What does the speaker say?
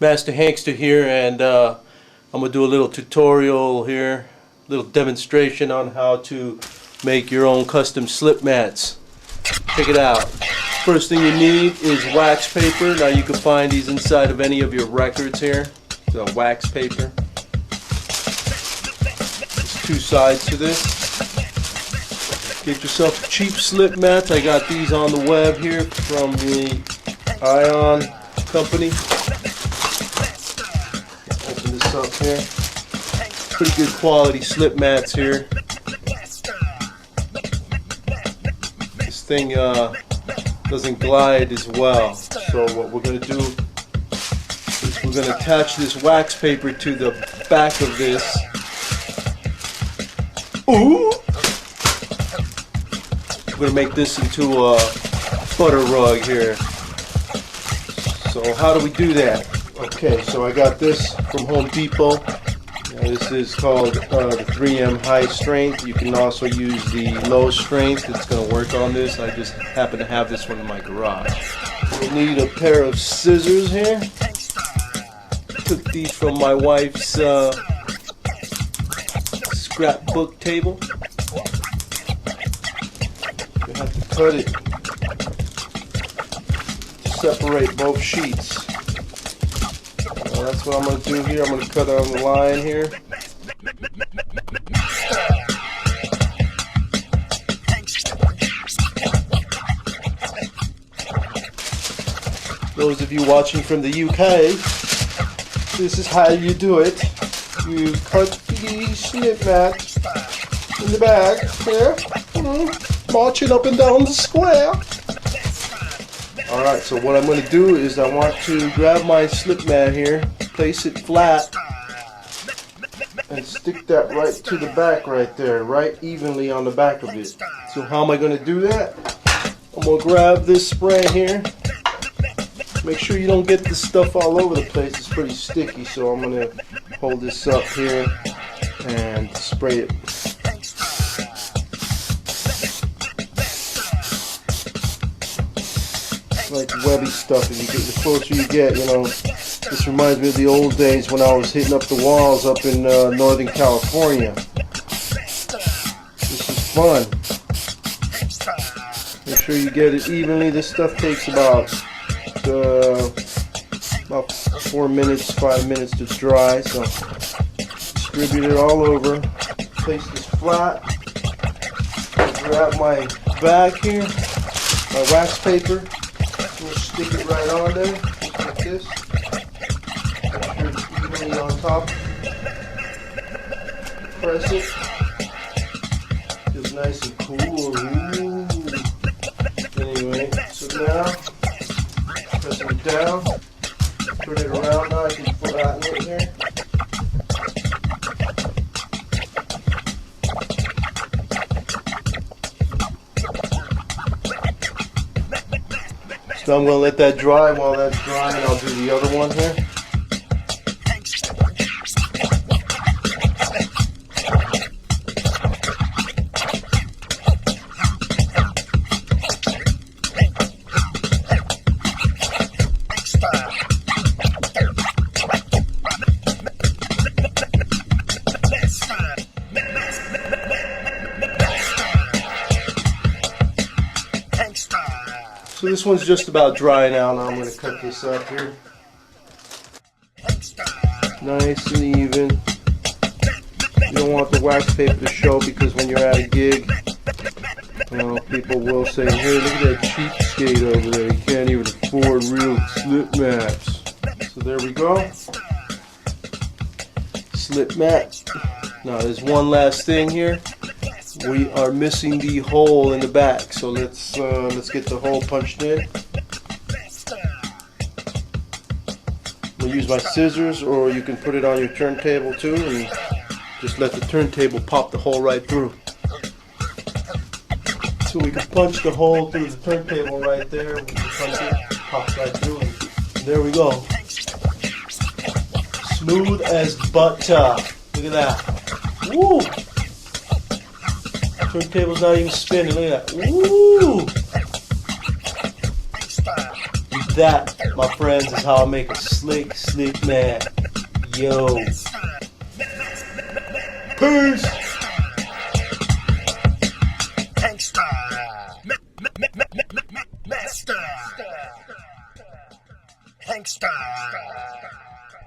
Master Hankster here, and I'm going to do a little tutorial here, a little demonstration on how to make your own custom slip mats. Check it out. First thing you need is wax paper. Now you can find these inside of any of your records here. The wax paper. There's two sides to this. Get yourself a cheap slip mat. I got these on the web here from the Ion company. Open this up here. Pretty good quality slip mats here. This thing doesn't glide as well. So what we're going to do is we're going to attach this wax paper to the back of this. Ooh! We're going to make this into a butter rug here. So how do we do that? Okay, so I got this from Home Depot. This is called the 3M high strength. You can also use the low strength. It's going to work on this. I just happen to have this one in my garage. We'll need a pair of scissors here. Took these from my wife's scrapbook table. You have to cut it to separate both sheets. That's what I'm going to do here. I'm going to cut it on the line here. Those of you watching from the UK, this is how you do it. You cut the slip mat in the back here, march it up and down the square. Alright, so what I'm going to do is I want to grab my slip mat here, place it flat, and stick that right to the back right there, right evenly on the back of it. So how am I going to do that? I'm going to grab this spray here. Make sure you don't get this stuff all over the place. It's pretty sticky, so I'm going to hold this up here and spray it. Like webby stuff. As you get, the closer you get, you know. This reminds me of the old days when I was hitting up the walls up in Northern California. This is fun. Make sure you get it evenly. This stuff takes about 4 minutes, 5 minutes to dry. So distribute it all over. Place this flat. Grab my bag here, my wax paper. We'll stick it right on there, just like this. Make sure it's evenly on top. Press it. Feels nice and cool. Ooh. Anyway, so now, pressing it down. Turn it around now. I can put that in here. So I'm going to let that dry. While that's drying, I'll do the other one here. So this one's just about dry now. Now I'm going to cut this up here. Nice and even. You don't want the wax paper to show, because when you're at a gig, people will say, hey, look at that cheapskate over there. He can't even afford real slip mats. So there we go. Slip mat. Now there's one last thing here. We are missing the hole in the back, so let's get the hole punched in. We'll use my scissors, or you can put it on your turntable too, and just let the turntable pop the hole right through. So we can punch the hole through the turntable right there. We can punch it, pops right through, and there we go. Smooth as butter. Look at that. Woo! Turntable's not even spinning. Look at that. Woo! that, my friends, is how I make a slick mat. Yo. Peace. Masta.